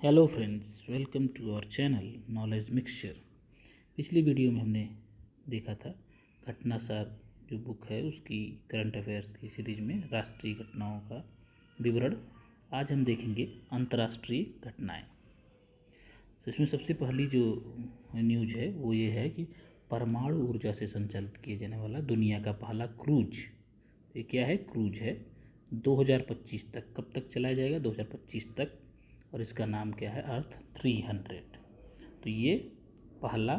Hello friends, welcome to our channel knowledge mixture. पिछली video में हमने देखा था घटनासार जो बुक है उसकी करंट अफेयर्स की सीरीज में राष्ट्रीय घटनाओं का विवरण। आज हम देखेंगे अंतर्राष्ट्रीय घटनाएं। तो इसमें सबसे पहली जो न्यूज है वो ये है कि परमाणु ऊर्जा से संचालित किया जाने वाला दुनिया का पहला क्रूज, ये क्या है, क्रूज है 2025 तक। कब तक चलाया जाएगा? 2025 तक। और इसका नाम क्या है? अर्थ 300। तो ये पहला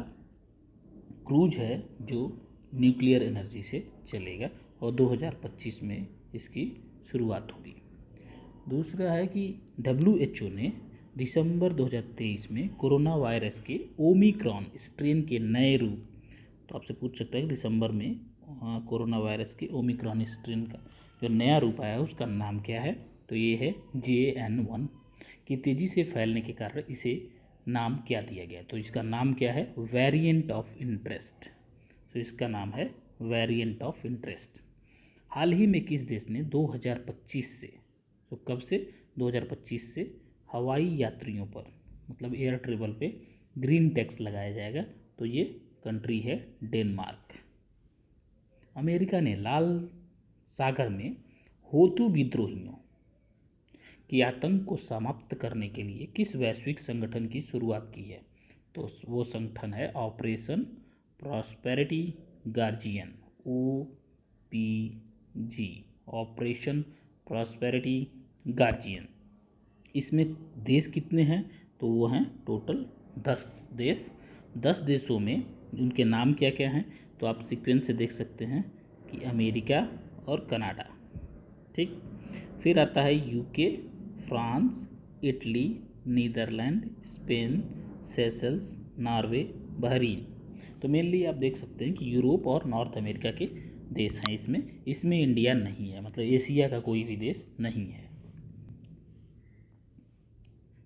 क्रूज है जो न्यूक्लियर एनर्जी से चलेगा और 2025 में इसकी शुरुआत होगी। दूसरा है कि WHO ने दिसंबर 2023 में कोरोना वायरस के ओमिक्रॉन स्ट्रेन के नए रूप, तो आपसे पूछ सकता है कि दिसंबर में कोरोना वायरस के ओमिक्रॉन स्ट्रेन का जो नया रूप आया है उसका नाम क्या है? तो ये है JN1 की तेज़ी से फैलने के कारण इसे नाम क्या दिया गया? तो इसका नाम क्या है? Variant of interest. तो इसका नाम है वेरिएंट ऑफ इंटरेस्ट। हाल ही में किस देश ने 2025 से, तो कब से? 2025 से हवाई यात्रियों पर, मतलब एयर ट्रेवल पे ग्रीन टैक्स लगाया जाएगा। तो ये कंट्री है डेनमार्क। अमेरिका ने लाल सागर में होतू विद्रोहियों कि आतंक को समाप्त करने के लिए किस वैश्विक संगठन की शुरुआत की है? तो वो संगठन है operation prosperity guardian, OPG, operation prosperity guardian. इसमें देश कितने हैं? तो वो हैं टोटल 10 देश। 10 देशों में उनके नाम क्या क्या हैं? तो आप सीक्वेंस से देख सकते हैं कि अमेरिका और कनाडा, ठीक। फिर आता है UK, France, Italy, Netherland, Spain, Seychelles, Norway, Bahrain. तो मेनली आप देख सकते हैं कि यूरोप और नॉर्थ अमेरिका के देश हैं इसमें इंडिया नहीं है, मतलब एशिया का कोई भी देश नहीं है।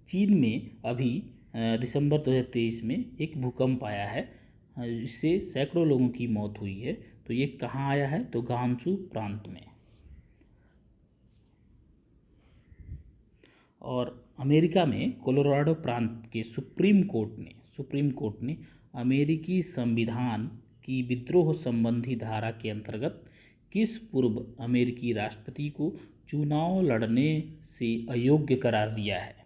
चीन में अभी दिसंबर 2023 में एक भूकंप आया है, जिससे सैकड़ों लोगों की मौत हुई है। तो ये कहाँ आया है? तो गांसू प्रांत में। और अमेरिका में कोलोराडो प्रांत के सुप्रीम कोर्ट ने अमेरिकी संविधान की विद्रोह संबंधी धारा के अंतर्गत किस पूर्व अमेरिकी राष्ट्रपति को चुनाव लड़ने से अयोग्य करार दिया है?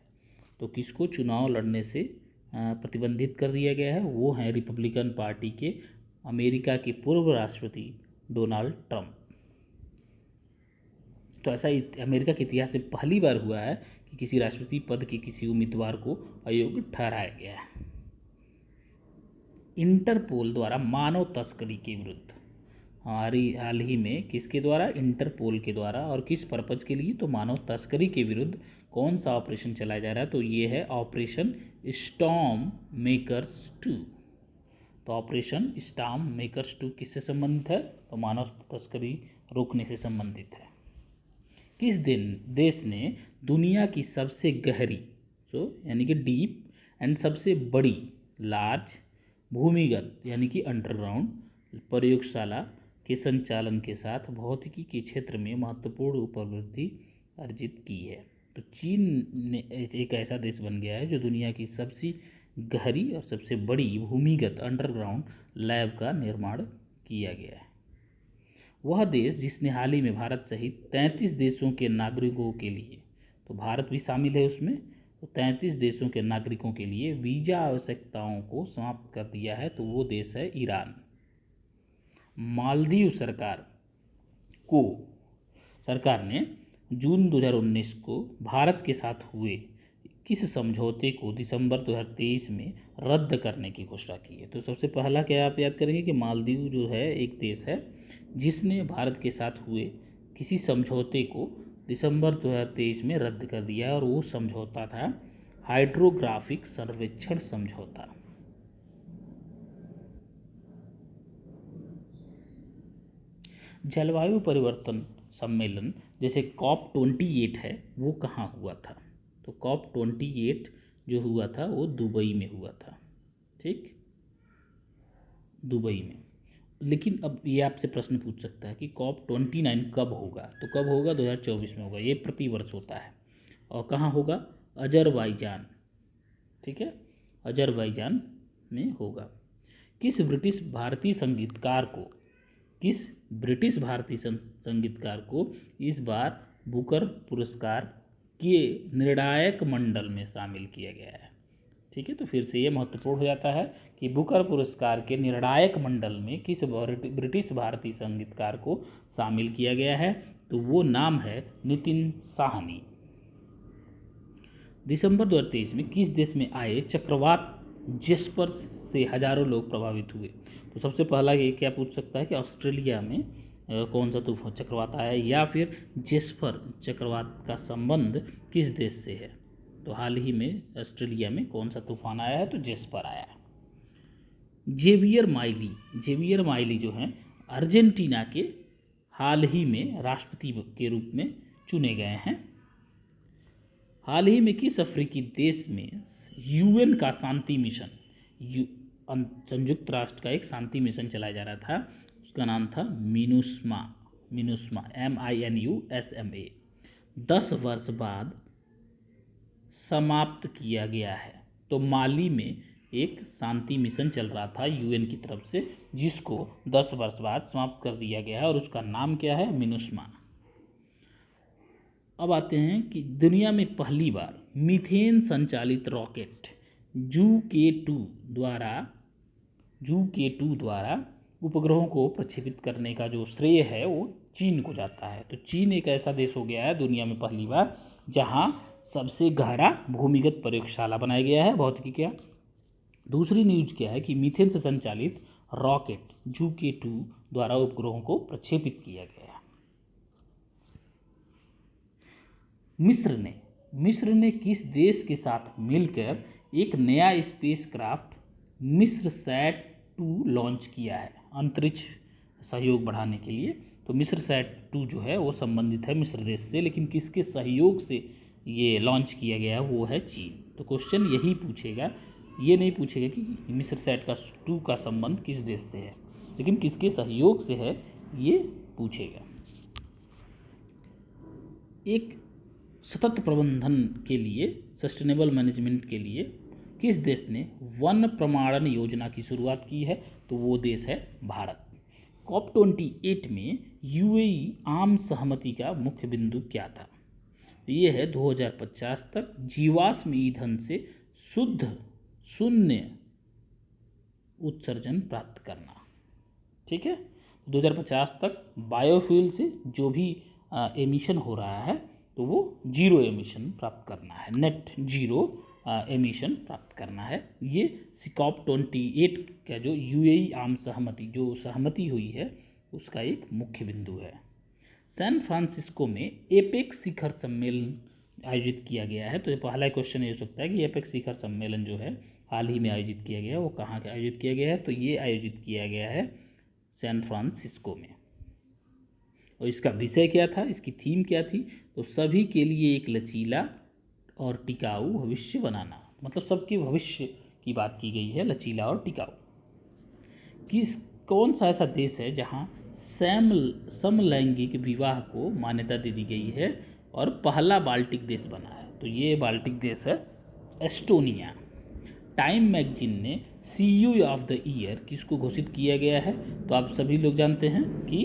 तो किसको चुनाव लड़ने से प्रतिबंधित कर दिया गया है? वो हैं रिपब्लिकन पार्टी के अमेरिका के पूर्व राष्ट्रपति डोनाल्ड ट्रंप। तो ऐसा अमेरिका के इतिहास में पहली बार हुआ है कि किसी राष्ट्रपति पद के किसी उम्मीदवार को अयोग्य ठहराया गया है। इंटरपोल द्वारा मानव तस्करी के विरुद्ध हाल ही में किसके द्वारा? इंटरपोल के द्वारा। और किस पर्पज के लिए? तो मानव तस्करी के विरुद्ध कौन सा ऑपरेशन चलाया जा रहा है? तो ये है ऑपरेशन स्टॉर्म मेकर्स 2। तो ऑपरेशन स्टॉर्म मेकर्स 2 किससे संबंधित है? तो मानव तस्करी रोकने से संबंधित है। किस देश ने दुनिया की सबसे गहरी, यानी कि डीप, एंड सबसे बड़ी लार्ज भूमिगत यानी कि अंडरग्राउंड प्रयोगशाला के संचालन के साथ भौतिकी के क्षेत्र में महत्वपूर्ण उपलब्धि अर्जित की है? तो चीन ने एक ऐसा देश बन गया है जो दुनिया की सबसे गहरी और सबसे बड़ी भूमिगत अंडरग्राउंड लैब का निर्माण किया गया है। वह देश जिसने हाल ही में भारत सहित 33 देशों के नागरिकों के लिए, तो भारत भी शामिल है उसमें, तो 33 देशों के नागरिकों के लिए वीज़ा आवश्यकताओं को समाप्त कर दिया है, तो वो देश है ईरान। मालदीव सरकार ने जून 2019 को भारत के साथ हुए किस समझौते को दिसंबर 2023 में रद्द करने की घोषणा की है? तो सबसे पहला क्या आप याद करेंगे कि मालदीव जो है एक देश है जिसने भारत के साथ हुए किसी समझौते को दिसंबर 2023 में रद्द कर दिया है, और वो समझौता था हाइड्रोग्राफिक सर्वेक्षण समझौता। जलवायु परिवर्तन सम्मेलन जैसे COP28 है वो कहाँ हुआ था? तो COP28 जो हुआ था वो दुबई में हुआ था, ठीक, दुबई में। लेकिन अब ये आपसे प्रश्न पूछ सकता है कि COP29 कब होगा? तो कब होगा? 2024 में होगा। ये प्रतिवर्ष होता है। और कहाँ होगा? अजरबैजान, ठीक है, अजरबैजान में होगा। किस ब्रिटिश भारतीय संगीतकार को इस बार बुकर पुरस्कार के निर्णायक मंडल में शामिल किया गया है? ठीक है, तो फिर से ये महत्वपूर्ण हो जाता है कि बुकर पुरस्कार के निर्णायक मंडल में किस ब्रिटिश भारतीय संगीतकार को शामिल किया गया है, तो वो नाम है नितिन साहनी। दिसंबर 2023 में किस देश में आए चक्रवात जेस्पर से हजारों लोग प्रभावित हुए? तो सबसे पहला ये क्या पूछ सकता है कि ऑस्ट्रेलिया में कौन सा तूफान चक्रवात आया, या फिर जेस्पर चक्रवात का संबंध किस देश से है? तो हाल ही में ऑस्ट्रेलिया में कौन सा तूफान आया है? तो जेस्पर आया है। जेवियर माइली जो हैं अर्जेंटीना के हाल ही में राष्ट्रपति के रूप में चुने गए हैं। हाल ही में किस अफ्रीकी देश में यूएन का शांति मिशन, संयुक्त राष्ट्र का एक शांति मिशन चलाया जा रहा था, उसका नाम था मिनुस्मा MINUSMA, 10 वर्ष बाद समाप्त किया गया है? तो माली में एक शांति मिशन चल रहा था यूएन की तरफ से, जिसको 10 वर्ष बाद समाप्त कर दिया गया है और उसका नाम क्या है? मिनुस्मा। अब आते हैं कि दुनिया में पहली बार मीथेन संचालित रॉकेट जू-K2 द्वारा उपग्रहों को प्रक्षेपित करने का जो श्रेय है वो चीन को जाता है। तो चीन एक ऐसा देश हो गया है दुनिया में पहली बार जहां सबसे गहरा भूमिगत प्रयोगशाला बनाया गया है भौतिकी का। दूसरी न्यूज क्या है कि मीथेन से संचालित रॉकेट जू-K2 द्वारा उपग्रहों को प्रक्षेपित किया गया है। मिस्र ने किस देश के साथ मिलकर एक नया स्पेसक्राफ्ट मिस्रसैट 2 लॉन्च किया है अंतरिक्ष सहयोग बढ़ाने के लिए? तो मिस्रसैट 2 जो है वो संबंधित है मिस्र देश से, लेकिन किसके सहयोग से ये लॉन्च किया गया है? वो है चीन। तो क्वेश्चन यही पूछेगा, ये नहीं पूछेगा कि मिस्रसैट का 2 का संबंध किस देश से है, लेकिन किसके सहयोग से है ये पूछेगा। एक सतत प्रबंधन के लिए, सस्टेनेबल मैनेजमेंट के लिए किस देश ने वन प्रमाणन योजना की शुरुआत की है? तो वो देश है भारत। COP28 में यूएई आम सहमति का मुख्य बिंदु क्या था? तो ये है 2050 तक जीवाश्म ईंधन से शुद्ध शून्य उत्सर्जन प्राप्त करना। ठीक है, 2050 तक बायोफ्यूल से जो भी एमिशन हो रहा है तो वो जीरो एमिशन प्राप्त करना है, नेट जीरो एमिशन प्राप्त करना है। ये COP28 का जो यूएई आम सहमति जो सहमति हुई है उसका एक मुख्य बिंदु है। सैन फ्रांसिस्को में एपेक्स शिखर सम्मेलन आयोजित किया गया है। तो ये पहला क्वेश्चन ये हो सकता है कि एपेक्स शिखर सम्मेलन जो है हाल ही में आयोजित किया गया है वो कहाँ आयोजित किया गया है? तो ये आयोजित किया गया है सैन फ्रांसिस्को में। और इसका विषय क्या था, इसकी थीम क्या थी? तो सभी के लिए एक लचीला और टिकाऊ भविष्य बनाना, मतलब सबके भविष्य की बात की गई है, लचीला और टिकाऊ। कौन सा ऐसा देश है जहां समलैंगिक विवाह को मान्यता दे दी गई है और पहला बाल्टिक देश बना है? तो ये बाल्टिक देश है एस्टोनिया। टाइम मैगजीन ने CEO ऑफ द ईयर किसको घोषित किया गया है? तो आप सभी लोग जानते हैं कि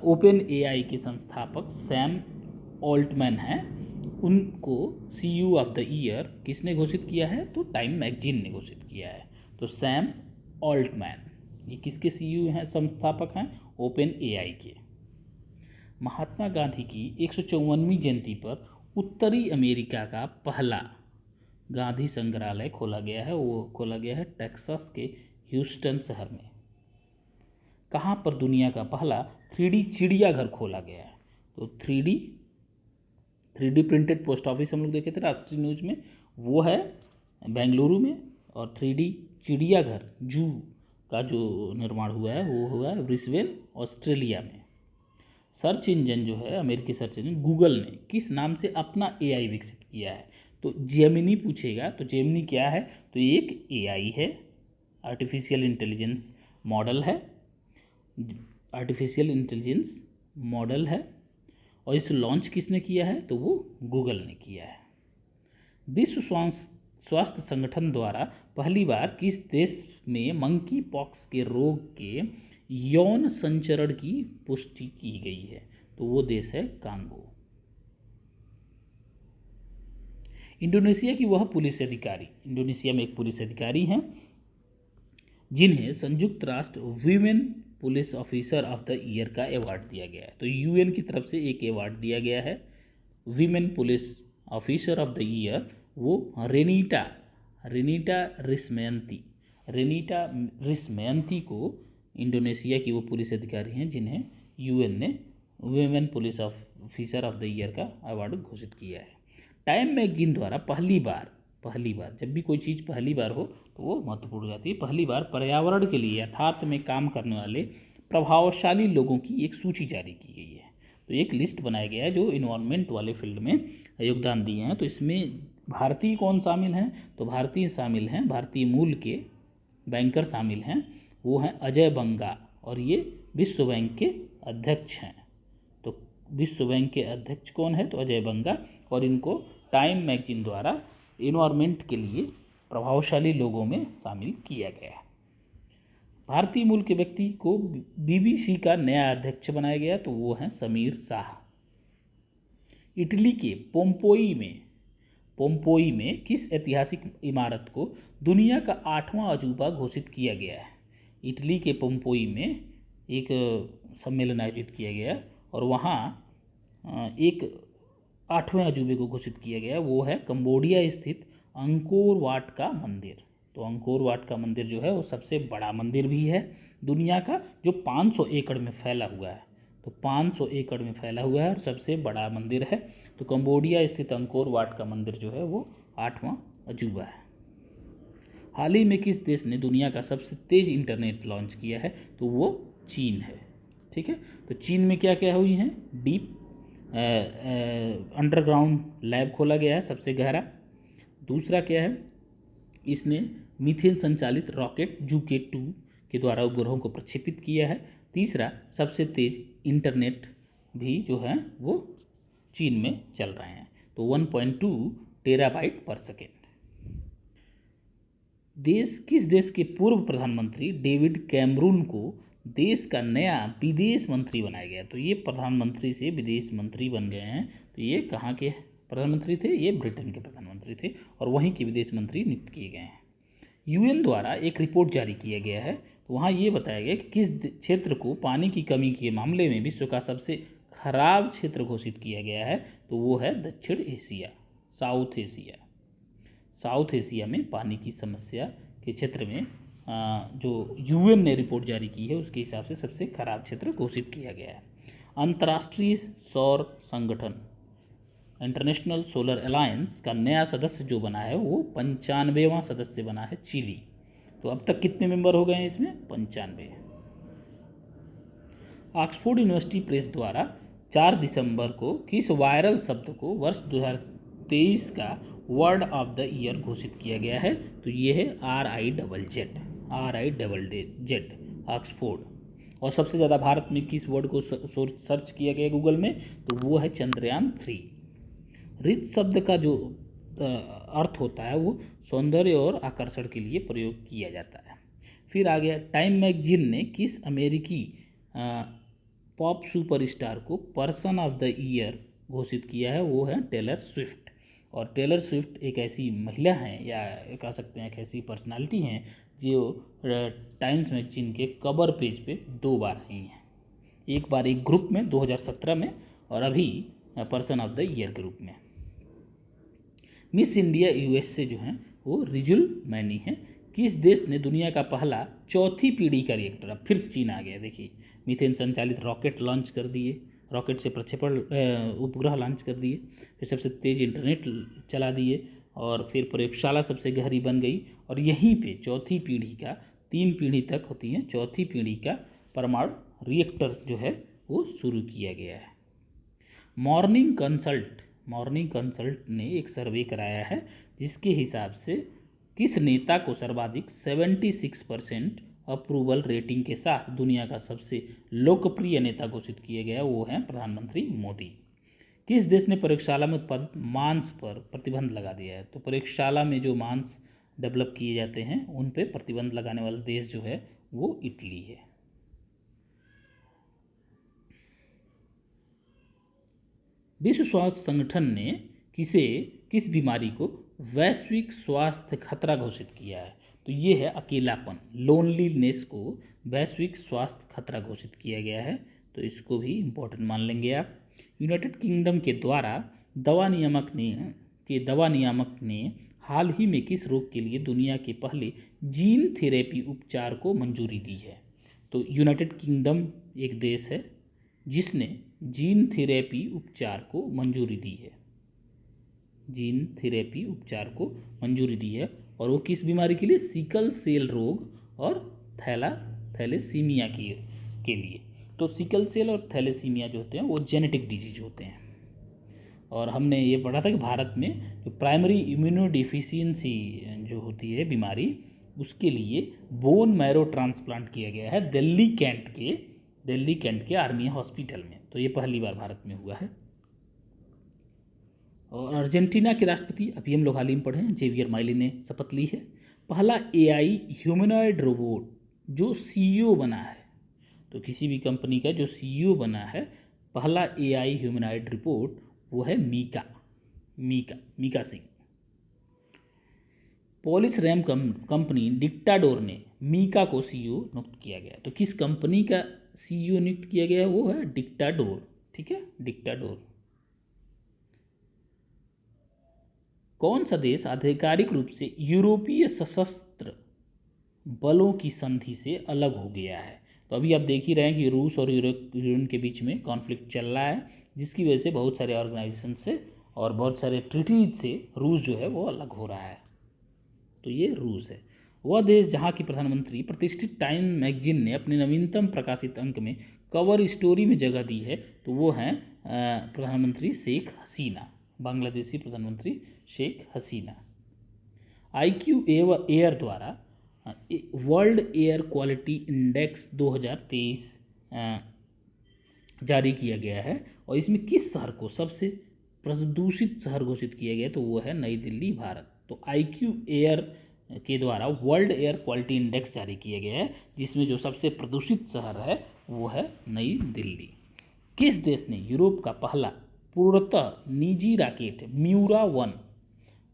OpenAI के संस्थापक सैम ऑल्टमैन हैं, उनको CEO ऑफ द ईयर किसने घोषित किया है? तो टाइम मैगजीन ने घोषित किया है। तो सैम ऑल्टमैन ये किसके CEO हैं, संस्थापक हैं? OpenAI के। महात्मा गांधी की 154वीं जयंती पर उत्तरी अमेरिका का पहला गांधी संग्रहालय खोला गया है। वो खोला गया है टेक्सास के ह्यूस्टन शहर में। कहाँ पर दुनिया का पहला 3D चिड़ियाघर खोला गया है? तो 3D प्रिंटेड पोस्ट ऑफिस हम लोग देखे थे राष्ट्रीय न्यूज में, वो है बेंगलुरु में। और 3D चिड़ियाघर जू का जो निर्माण हुआ है वो हुआ है ब्रिस्बेन ऑस्ट्रेलिया में। सर्च इंजन जो है अमेरिकी सर्च इंजन गूगल ने किस नाम से अपना AI विकसित किया है? तो जेमिनी पूछेगा। तो जेमिनी क्या है? तो ये एक AI है, आर्टिफिशियल इंटेलिजेंस मॉडल है, और इसे लॉन्च किसने किया है? तो वो गूगल ने किया है। विश्व स्वास्थ्य संगठन द्वारा पहली बार किस देश में मंकी पॉक्स के रोग के यौन संचरण की पुष्टि की गई है? तो वो देश है कांगो। इंडोनेशिया की वह पुलिस अधिकारी, इंडोनेशिया में एक पुलिस अधिकारी हैं जिन्हें संयुक्त राष्ट्र women police officer of the year का अवार्ड दिया गया है। तो यूएन की तरफ से एक अवार्ड दिया गया है women police officer of the year, वो रेनीटा रिस्मयंती को इंडोनेशिया की वो पुलिस अधिकारी हैं जिन्हें यूएन ने women police officer of the year का अवार्ड घोषित किया है। टाइम मैगजीन द्वारा पहली बार जब भी कोई चीज़ पहली बार हो तो वो महत्वपूर्ण हो जाती है। पहली बार पर्यावरण के लिए यथार्थ में काम करने वाले प्रभावशाली लोगों की एक सूची जारी की गई है। तो एक लिस्ट बनाया गया है जो इन्वायरमेंट वाले फील्ड में योगदान दिए हैं। तो इसमें भारतीय कौन शामिल हैं? तो भारतीय शामिल हैं, भारतीय मूल के बैंकर शामिल हैं, वो हैं अजय बंगा, और ये विश्व बैंक के अध्यक्ष हैं। तो विश्व बैंक के अध्यक्ष कौन है? तो अजय बंगा, और इनको टाइम मैगजीन द्वारा इन्वायरमेंट के लिए प्रभावशाली लोगों में शामिल किया गया है। भारतीय मूल के व्यक्ति को बीबीसी का नया अध्यक्ष बनाया गया, तो वो हैं समीर शाह। इटली के पोम्पोई में किस ऐतिहासिक इमारत को दुनिया का 8वां अजूबा घोषित किया गया है? इटली के पोम्पोई में एक सम्मेलन आयोजित किया गया और वहाँ एक 8वें अजूबे को घोषित किया गया, वो है कंबोडिया स्थित अंकोर वाट का मंदिर। तो अंकोर वाट का मंदिर जो है वो सबसे बड़ा मंदिर भी है दुनिया का, जो 500 एकड़ में फैला हुआ है। तो 500 एकड़ में फैला हुआ है और सबसे बड़ा मंदिर है। तो कंबोडिया स्थित अंकोर वाट का मंदिर जो है वो 8वां अजूबा है। हाल ही में किस देश ने दुनिया का सबसे तेज इंटरनेट लॉन्च किया है? तो वो चीन है। ठीक है, तो चीन में क्या क्या हुई हैं? डीप अंडरग्राउंड लैब खोला गया है, सबसे गहरा। दूसरा क्या है? इसने मीथेन संचालित रॉकेट जूके 2 के द्वारा उपग्रहों को प्रक्षेपित किया है। तीसरा, सबसे तेज इंटरनेट भी जो है वो चीन में चल रहे हैं, तो 1.2 टेराबाइट पर सेकेंड। किस देश के पूर्व प्रधानमंत्री डेविड कैमरून को देश का नया विदेश मंत्री बनाया गया? तो ये प्रधानमंत्री से विदेश मंत्री बन गए हैं। तो ये कहाँ के प्रधानमंत्री थे? ये ब्रिटेन के प्रधानमंत्री थे और वहीं के विदेश मंत्री नियुक्त किए गए हैं। यूएन द्वारा एक रिपोर्ट जारी किया गया है, तो वहाँ ये बताया गया कि किस क्षेत्र को पानी की कमी के मामले में विश्व का सबसे खराब क्षेत्र घोषित किया गया है? तो वो है दक्षिण एशिया, साउथ एशिया में पानी की समस्या के क्षेत्र में जो यूएन ने रिपोर्ट जारी की है उसके हिसाब से सबसे खराब क्षेत्र घोषित किया गया है। अंतर्राष्ट्रीय सौर संगठन इंटरनेशनल सोलर अलायंस का नया सदस्य जो बना है वो 95वां सदस्य बना है चिली। तो अब तक कितने मेंबर हो गए हैं इसमें? 95। ऑक्सफोर्ड यूनिवर्सिटी प्रेस द्वारा 4 दिसंबर को किस वायरल शब्द को वर्ष 2023 का वर्ड ऑफ द ईयर घोषित किया गया है? तो ये है RIZZ ऑक्सफोर्ड। और सबसे ज़्यादा भारत में किस वर्ड को सर्च किया गया गूगल में? तो वो है चंद्रयान 3। रिच शब्द का जो अर्थ होता है वो सौंदर्य और आकर्षण के लिए प्रयोग किया जाता है। फिर आ गया, टाइम मैगजीन ने किस अमेरिकी पॉप सुपरस्टार को पर्सन ऑफ द ईयर घोषित किया है? वो है टेलर स्विफ्ट। और टेलर स्विफ्ट एक ऐसी महिला हैं या कह सकते हैं एक ऐसी पर्सनालिटी हैं जो टाइम्स मैगजीन के कवर पेज पे 2 बार आई हैं। एक बार एक ग्रुप में 2017 में और अभी पर्सन ऑफ द ईयर के रूप में। मिस इंडिया यूएसए जो हैं वो रिजुल मैनी हैं। किस देश ने दुनिया का पहला 4थी पीढ़ी का रिएक्टर, अब फिर चीन आ गया, देखिए, मीथेन संचालित रॉकेट लॉन्च कर दिए, रॉकेट से प्रक्षेपण उपग्रह लॉन्च कर दिए, फिर सबसे तेज इंटरनेट चला दिए और फिर प्रयोगशाला सबसे गहरी बन गई और यहीं पे 4थी पीढ़ी का 3 पीढ़ी तक होती है, 4थी पीढ़ी का परमाणु रिएक्टर जो है वो शुरू किया गया है। मॉर्निंग कंसल्ट ने एक सर्वे कराया है जिसके हिसाब से किस नेता को सर्वाधिक 76% अप्रूवल रेटिंग के साथ दुनिया का सबसे लोकप्रिय नेता घोषित किया गया? वो है प्रधानमंत्री मोदी। किस देश ने प्रयोगशाला में उत्पादित मांस पर प्रतिबंध लगा दिया है? तो प्रयोगशाला में जो मांस डेवलप किए जाते हैं उन पे प्रतिबंध लगाने वाला देश जो है वो इटली है। विश्व स्वास्थ्य संगठन ने किस बीमारी को वैश्विक स्वास्थ्य खतरा घोषित किया है? तो ये है अकेलापन, लोनलीनेस को वैश्विक स्वास्थ्य खतरा घोषित किया गया है। तो इसको भी इम्पोर्टेंट मान लेंगे आप। यूनाइटेड किंगडम के द्वारा दवा नियामक ने हाल ही में किस रोग के लिए दुनिया के पहले जीन थेरेपी उपचार को मंजूरी दी है? तो यूनाइटेड किंगडम एक देश है जिसने जीन थेरेपी उपचार को मंजूरी दी है। जीन थेरेपी उपचार को मंजूरी दी है और वो किस बीमारी के लिए? सिकल सेल रोग और थैलेसीमिया के लिए। तो सिकल सेल और थैलेसीमिया जो होते हैं वो जेनेटिक डिजीज होते हैं। और हमने ये पढ़ा था कि भारत में जो प्राइमरी इम्यूनोडिफिशियंसी जो होती है बीमारी, उसके लिए बोन मैरो ट्रांसप्लांट किया गया है दिल्ली कैंट के आर्मी हॉस्पिटल में। तो ये पहली बार भारत में हुआ है। और अर्जेंटीना के राष्ट्रपति, अभी हम लोग हाल ही में पढ़े हैं, जेवियर माइली ने शपथ ली है। पहला एआई ह्यूमनॉइड रोबोट जो सीईओ बना है, तो किसी भी कंपनी का जो सीईओ बना है पहला एआई ह्यूमनॉइड रोबोट, वो है Mika Singh. Polish rum company Dictador ने मीका को सीईओ नियुक्त किया गया। तो किस कंपनी का सीईओ नियुक्त किया गया है? वो है डिक्टाडोर। ठीक है, डिक्टाडोर। कौन सा देश आधिकारिक रूप से यूरोपीय सशस्त्र बलों की संधि से अलग हो गया है? तो अभी आप देख ही रहे हैं कि रूस और यूक्रेन के बीच में कॉन्फ्लिक्ट चल रहा है, जिसकी वजह से बहुत सारे ऑर्गेनाइजेशन से और बहुत सारे ट्रीटीज से रूस जो है वो अलग हो रहा है। तो ये रूस है। वह देश जहाँ की प्रधानमंत्री प्रतिष्ठित टाइम मैगजीन ने अपने नवीनतम प्रकाशित अंक में कवर स्टोरी में जगह दी है, तो वो हैं प्रधानमंत्री शेख हसीना, बांग्लादेशी प्रधानमंत्री शेख हसीना। IQ एयर द्वारा वर्ल्ड एयर क्वालिटी इंडेक्स 2023 जारी किया गया है और इसमें किस शहर को सबसे प्रदूषित शहर घोषित किया गया? तो वो है नई दिल्ली, भारत। तो IQ एयर के द्वारा वर्ल्ड एयर क्वालिटी इंडेक्स जारी किया गया है, जिसमें जो सबसे प्रदूषित शहर है वो है नई दिल्ली। किस देश ने यूरोप का पहला पूर्णतः निजी रॉकेट म्यूरा-1,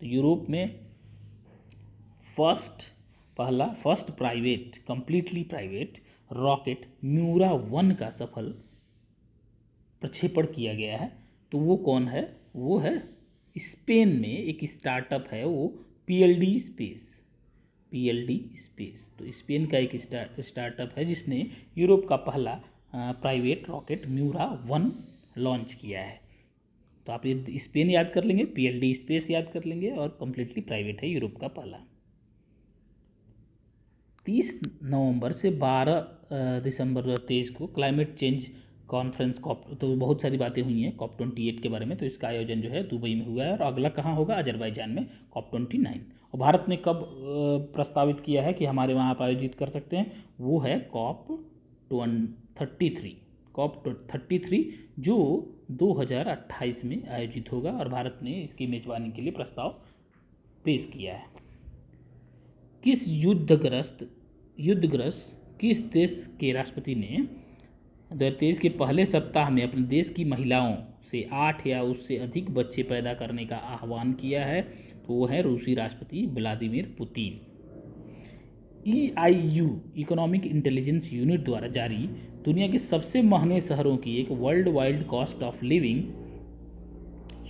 तो यूरोप में first private, completely private rocket Miura का सफल प्रक्षेपण किया गया है। तो वो कौन है? वो है स्पेन में एक स्टार्टअप है, वो PLD स्पेस। तो स्पेन का एक स्टार्टअप है जिसने यूरोप का पहला प्राइवेट रॉकेट म्यूरा-1 लॉन्च किया है। तो आप ये स्पेन याद कर लेंगे, PLD स्पेस याद कर लेंगे और कम्प्लीटली प्राइवेट है यूरोप का पहला। 30 नवंबर से 12 दिसंबर 2023 को क्लाइमेट चेंज कॉन्फ्रेंस तो बहुत सारी बातें हुई हैं COP28 के बारे में। तो इसका आयोजन जो है दुबई में हुआ है और अगला कहाँ होगा? अजरबैजान में COP29। और भारत ने कब प्रस्तावित किया है कि हमारे वहाँ आप आयोजित कर सकते हैं? वो है COP33 जो 2028 में आयोजित होगा और भारत ने इसकी मेजबानी के लिए प्रस्ताव पेश किया है। किस युद्धग्रस्त किस देश के राष्ट्रपति ने 2023 के पहले सप्ताह में अपने देश की महिलाओं से 8 या उससे अधिक बच्चे पैदा करने का आह्वान किया है? तो वो है रूसी राष्ट्रपति Vladimir Putin. EIU economic intelligence unit द्वारा जारी दुनिया के सबसे महंगे शहरों की एक world wide cost of living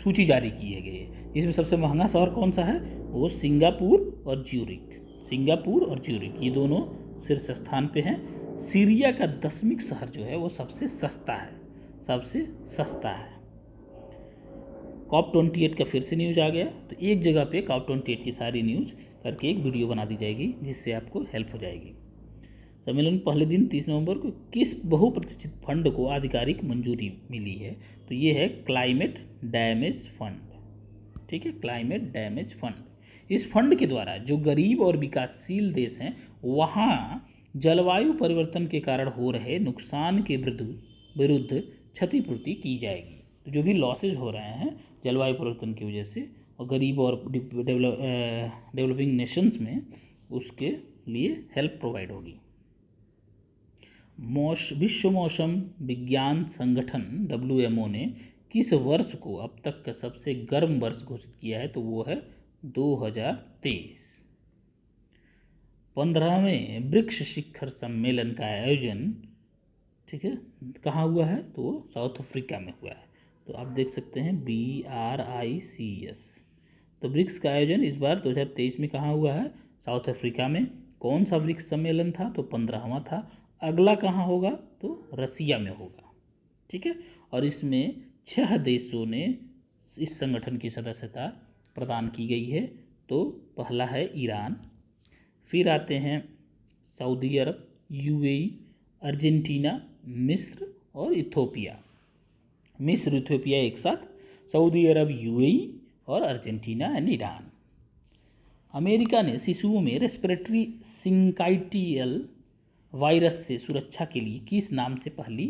सूची जारी की गई है। इसमें सबसे महंगा शहर कौन सा है? वो सिंगापुर और ज्यूरिक, ये दोनों शीर्ष स्थान पे हैं। सीरिया का दशमिक शहर जो है वो सबसे सस्ता है। COP28 का फिर से न्यूज आ गया, तो एक जगह पे COP28 की सारी न्यूज करके एक वीडियो बना दी जाएगी जिससे आपको हेल्प हो जाएगी। सम्मेलन पहले दिन 30 नवंबर को किस बहुप्रतिष्ठित फंड को आधिकारिक मंजूरी मिली है? तो ये है क्लाइमेट डैमेज फंड। ठीक है, क्लाइमेट डैमेज फंड। इस फंड के द्वारा जो गरीब और विकासशील देश हैं वहाँ जलवायु परिवर्तन के कारण हो रहे नुकसान के विरुद्ध क्षतिपूर्ति की जाएगी। तो जो भी लॉसेज हो रहे हैं जलवायु परिवर्तन की वजह से और गरीब और डेवलपिंग नेशंस में, उसके लिए हेल्प प्रोवाइड होगी। विश्व मौसम विज्ञान संगठन WMO ने किस वर्ष को अब तक का सबसे गर्म वर्ष घोषित किया है? तो वो है 2023। 15वें ब्रिक्स शिखर सम्मेलन का आयोजन, ठीक है, कहाँ हुआ है? तो वो साउथ अफ्रीका में हुआ है। तो आप देख सकते हैं BRICS। तो ब्रिक्स का आयोजन इस बार 2023 में कहाँ हुआ है? साउथ अफ्रीका में। कौन सा ब्रिक्स सम्मेलन था? तो 15वां था। अगला कहाँ होगा? तो रसिया में होगा, ठीक है। और इसमें 6 देशों ने इस संगठन की सदस्यता प्रदान की गई है। तो पहला है ईरान, फिर आते हैं सऊदी अरब, UAE, अर्जेंटीना, मिस्र और इथोपिया। मिस्र इथोपिया एक साथ, सऊदी अरब, UAE और अर्जेंटीना एंड ईरान। अमेरिका ने शिशुओं में रेस्पिरेटरी सिंकाइटियल वायरस से सुरक्षा के लिए किस नाम से पहली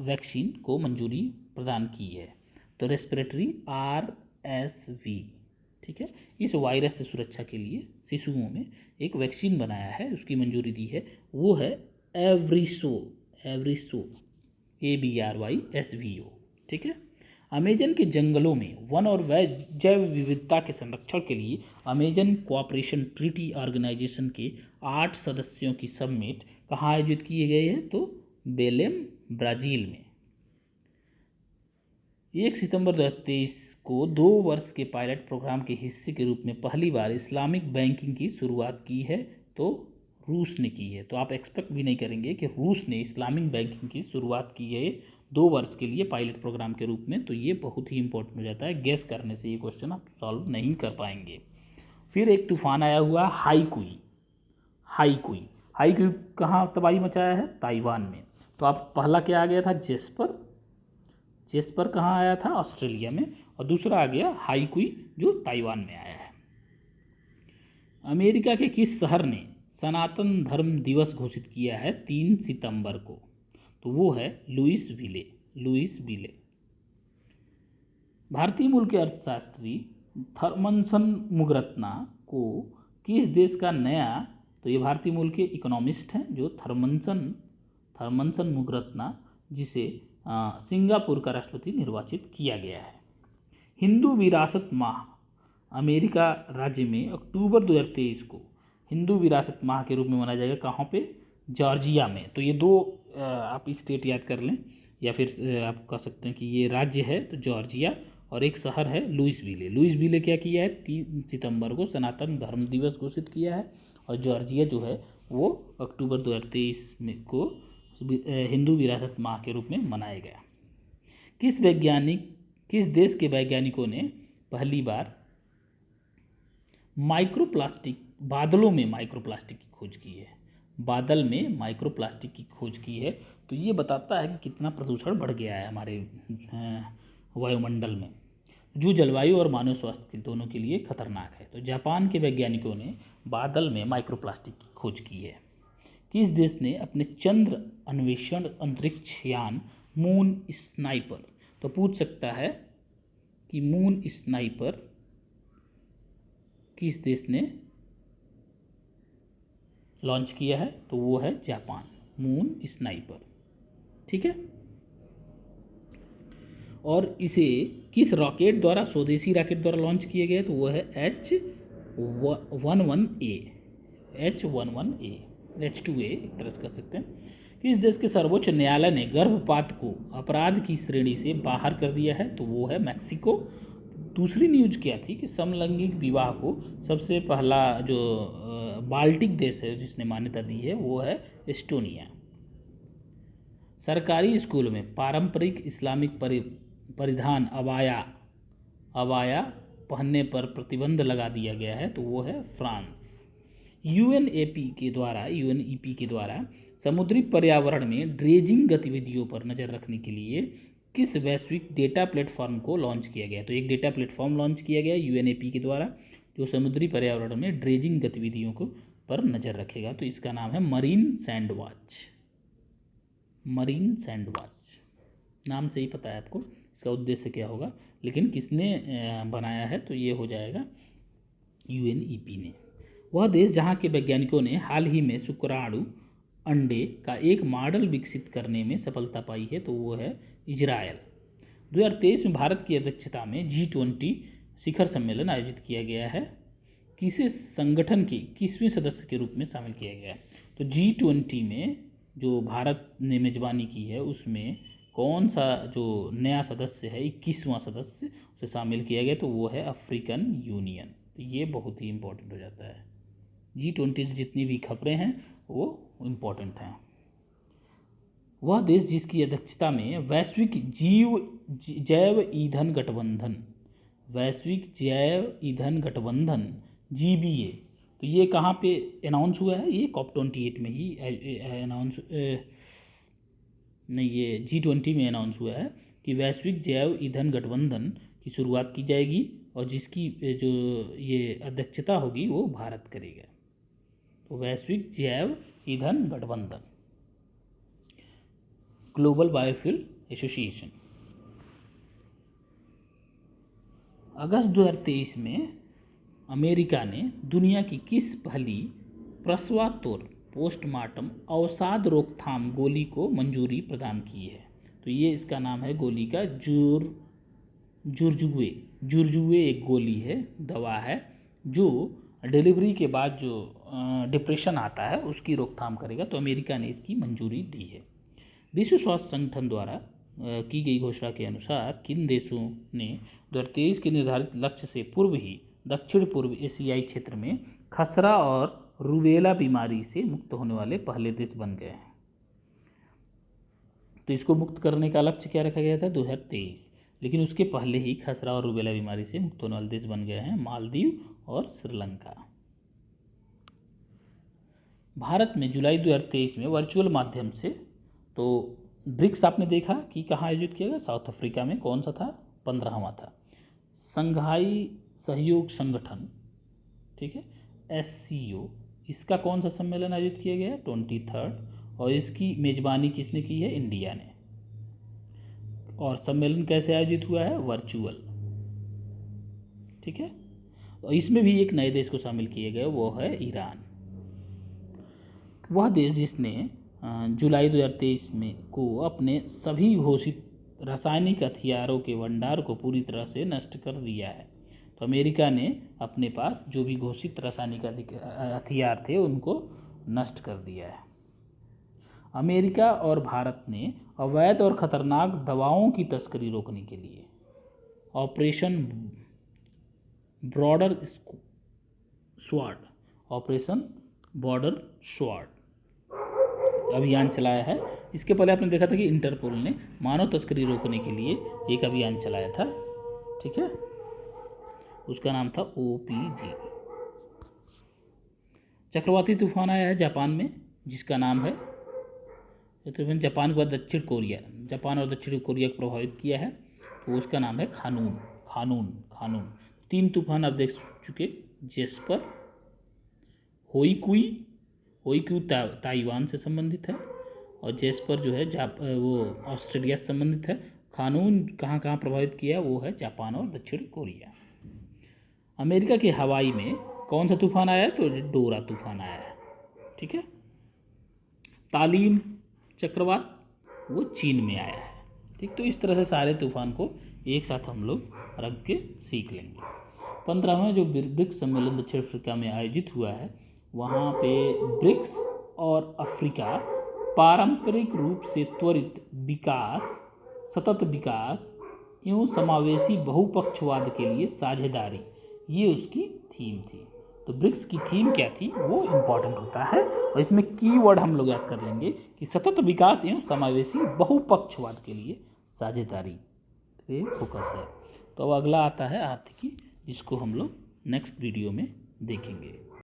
वैक्सीन को मंजूरी प्रदान की है? तो रेस्पिरेटरी RSV, ठीक है। इस वायरस से सुरक्षा के लिए शिशुओं में एक वैक्सीन बनाया है, उसकी मंजूरी दी है, वो है एवरिसो ABRYSVO, ठीक है। अमेजन के जंगलों में वन और जैव विविधता के संरक्षण के लिए अमेजन कोऑपरेशन ट्रीटी ऑर्गेनाइजेशन के 8 सदस्यों की समिट कहाँ आयोजित किए गए हैं? तो बेलेम, ब्राज़ील में। 1 सितंबर 2023 को 2 वर्ष के पायलट प्रोग्राम के हिस्से के रूप में पहली बार इस्लामिक बैंकिंग की शुरुआत की है, तो रूस ने की है। तो आप एक्सपेक्ट भी नहीं करेंगे कि रूस ने इस्लामिक बैंकिंग की शुरुआत की है 2 वर्ष के लिए पायलट प्रोग्राम के रूप में। तो ये बहुत ही इंपॉर्टेंट हो जाता है, गेस करने से ये क्वेश्चन आप सॉल्व नहीं कर पाएंगे। फिर एक तूफान आया हुआ हाईकुई कहाँ तबाही मचाया है? ताइवान में। तो आप पहला क्या आ गया था? जेस्पर कहाँ आया था? ऑस्ट्रेलिया में। और दूसरा आ गया हाईकुई जो ताइवान में आया है। अमेरिका के किस शहर ने सनातन धर्म दिवस घोषित किया है 3 सितंबर को? तो वो है लुइसविले। भारतीय मूल के अर्थशास्त्री थर्मनसन मुगरत्ना को किस देश का नया, तो ये भारतीय मूल के इकोनॉमिस्ट हैं जो थर्मनसन मुगरत्ना, जिसे सिंगापुर का राष्ट्रपति निर्वाचित किया गया है। हिंदू विरासत माह अमेरिका राज्य में अक्टूबर 2023 को हिंदू विरासत माह के रूप में मनाया जाएगा। कहाँ पे? जॉर्जिया में। तो ये 2 आप स्टेट याद कर लें, या फिर आप कह सकते हैं कि ये राज्य है तो जॉर्जिया, और एक शहर है लुइसविले क्या किया है? 3 सितंबर को सनातन धर्म दिवस घोषित किया है। और जॉर्जिया जो है वो अक्टूबर 2023 में को हिंदू विरासत माह के रूप में मनाया गया। किस देश के वैज्ञानिकों ने पहली बार बादलों में माइक्रोप्लास्टिक की खोज की है? बादल में माइक्रोप्लास्टिक की खोज की है। तो ये बताता है कि कितना प्रदूषण बढ़ गया है हमारे वायुमंडल में, जो जलवायु और मानव स्वास्थ्य के दोनों के लिए खतरनाक है। तो जापान के वैज्ञानिकों ने बादल में माइक्रोप्लास्टिक की खोज की है। किस देश ने अपने चंद्र अन्वेषण अंतरिक्ष यान मून स्नाइपर, तो पूछ सकता है कि मून स्नाइपर किस देश ने लॉन्च किया है? तो वो है जापान, मून स्नाइपर, ठीक है। और इसे किस रॉकेट द्वारा, स्वदेशी रॉकेट द्वारा लॉन्च किया गया? तो वो है H-11A एक तरह से कर सकते हैं। किस देश के सर्वोच्च न्यायालय ने गर्भपात को अपराध की श्रेणी से बाहर कर दिया है? तो वो है मैक्सिको। दूसरी न्यूज क्या थी कि समलैंगिक विवाह को सबसे पहला जो बाल्टिक देश है जिसने मान्यता दी है वो है एस्टोनिया। सरकारी स्कूलों में पारंपरिक इस्लामिक परिधान अबाया पहनने पर प्रतिबंध लगा दिया गया है। तो वो है फ्रांस। यूएनईपी के द्वारा समुद्री पर्यावरण में ड्रेजिंग गतिविधियों पर नज़र रखने के लिए किस वैश्विक डेटा प्लेटफॉर्म को लॉन्च किया गया? तो एक डेटा प्लेटफॉर्म लॉन्च किया गया यूएनईपी के द्वारा जो समुद्री पर्यावरण में ड्रेजिंग गतिविधियों को पर नज़र रखेगा। तो इसका नाम है मरीन सैंड वॉच। नाम से ही पता है आपको, इसका उद्देश्य क्या होगा, लेकिन किसने बनाया है तो ये हो जाएगा UNEP ने। वह देश जहाँ के वैज्ञानिकों ने हाल ही में शुक्राणु अंडे का एक मॉडल विकसित करने में सफलता पाई है तो वो है इजरायल। 2023 में भारत की अध्यक्षता में G20 शिखर सम्मेलन आयोजित किया गया है। किसे संगठन के 21वें सदस्य के रूप में शामिल किया गया है? तो G20 में जो भारत ने मेजबानी की है उसमें कौन सा जो नया सदस्य है 21वां सदस्य उसे शामिल किया गया, तो वो है अफ्रीकन यूनियन। तो ये बहुत ही इम्पोर्टेंट हो जाता है। G20 से जितनी भी खबरें हैं वो इम्पोर्टेंट हैं। वह देश जिसकी अध्यक्षता में वैश्विक जैव ईंधन गठबंधन GBA, तो ये कहाँ पे अनाउंस हुआ है? ये COP28 में ही अनाउंस नहीं, ये G20 में अनाउंस हुआ है कि वैश्विक जैव ईंधन गठबंधन की शुरुआत की जाएगी और जिसकी जो ये अध्यक्षता होगी वो भारत करेगा। तो वैश्विक जैव ईंधन गठबंधन, ग्लोबल बायोफ्यूल एसोसिएशन। अगस्त 2023 में अमेरिका ने दुनिया की किस पहली प्रसवात्तर पोस्टमार्टम अवसाद रोकथाम गोली को मंजूरी प्रदान की है? तो ये इसका नाम है गोली का जुर्जुवे एक गोली है, दवा है जो डिलीवरी के बाद जो डिप्रेशन आता है उसकी रोकथाम करेगा। तो अमेरिका ने इसकी मंजूरी दी है। विश्व स्वास्थ्य संगठन द्वारा की गई घोषणा के अनुसार किन देशों ने 2023 के निर्धारित लक्ष्य से पूर्व ही दक्षिण पूर्व एशियाई क्षेत्र में खसरा और रूबेला बीमारी से मुक्त होने वाले पहले देश बन गए हैं? तो इसको मुक्त करने का लक्ष्य क्या रखा गया था? 2023, लेकिन उसके पहले ही खसरा और रूबेला बीमारी से मुक्त होने वाले देश बन गए हैं मालदीव और श्रीलंका। भारत में जुलाई 2023 में वर्चुअल माध्यम से, तो ब्रिक्स आपने देखा कि कहाँ आयोजित किया गया? साउथ अफ्रीका में। कौन सा था? 15वां था। संघाई सहयोग संगठन, ठीक है, SCO, इसका कौन सा सम्मेलन आयोजित किया गया? 23rd, और इसकी मेजबानी किसने की है? इंडिया ने। और सम्मेलन कैसे आयोजित हुआ है? वर्चुअल, ठीक है। और इसमें भी एक नए देश को शामिल किए गए, वो है ईरान। वह देश जिसने जुलाई 2023 में को अपने सभी घोषित रासायनिक हथियारों के भंडार को पूरी तरह से नष्ट कर दिया है। तो अमेरिका ने अपने पास जो भी घोषित रासायनिक हथियार थे उनको नष्ट कर दिया है। अमेरिका और भारत ने अवैध और खतरनाक दवाओं की तस्करी रोकने के लिए ऑपरेशन बॉर्डर स्वॉर्ड अभियान चलाया है। इसके पहले आपने देखा था कि इंटरपोल ने मानव तस्करी रोकने के लिए एक अभियान चलाया था, ठीक है, उसका नाम था OPG। चक्रवाती तूफान आया है जापान में जिसका नाम है, तो जापान के बाद दक्षिण कोरिया, जापान और दक्षिण कोरिया को प्रभावित किया है, तो उसका नाम है खानून। 3 तूफान आप देख चुके, जेस्पर, होईक्यू ताइवान से संबंधित है और जेस्पर जो है वो ऑस्ट्रेलिया से संबंधित है। खानून कहाँ प्रभावित किया? वो है जापान और दक्षिण कोरिया। अमेरिका के हवाई में कौन सा तूफान आया है? तो डोरा तूफान आया है, ठीक है। तालीन चक्रवात वो चीन में आया है, ठीक। तो इस तरह से सारे तूफान को एक साथ हम लोग रख के सीख लेंगे। 15वां जो ब्रिक्स सम्मेलन दक्षिण अफ्रीका में आयोजित हुआ है, वहाँ पे ब्रिक्स और अफ्रीका पारंपरिक रूप से त्वरित विकास, सतत विकास एवं समावेशी बहुपक्षवाद के लिए साझेदारी, ये उसकी थीम थी। तो ब्रिक्स की थीम क्या थी वो इम्पॉर्टेंट होता है और इसमें कीवर्ड हम लोग याद कर लेंगे कि सतत विकास एवं समावेशी बहुपक्षवाद के लिए साझेदारी पे फोकस है। तो अब अगला आता है आर्थिकी, जिसको हम लोग नेक्स्ट वीडियो में देखेंगे।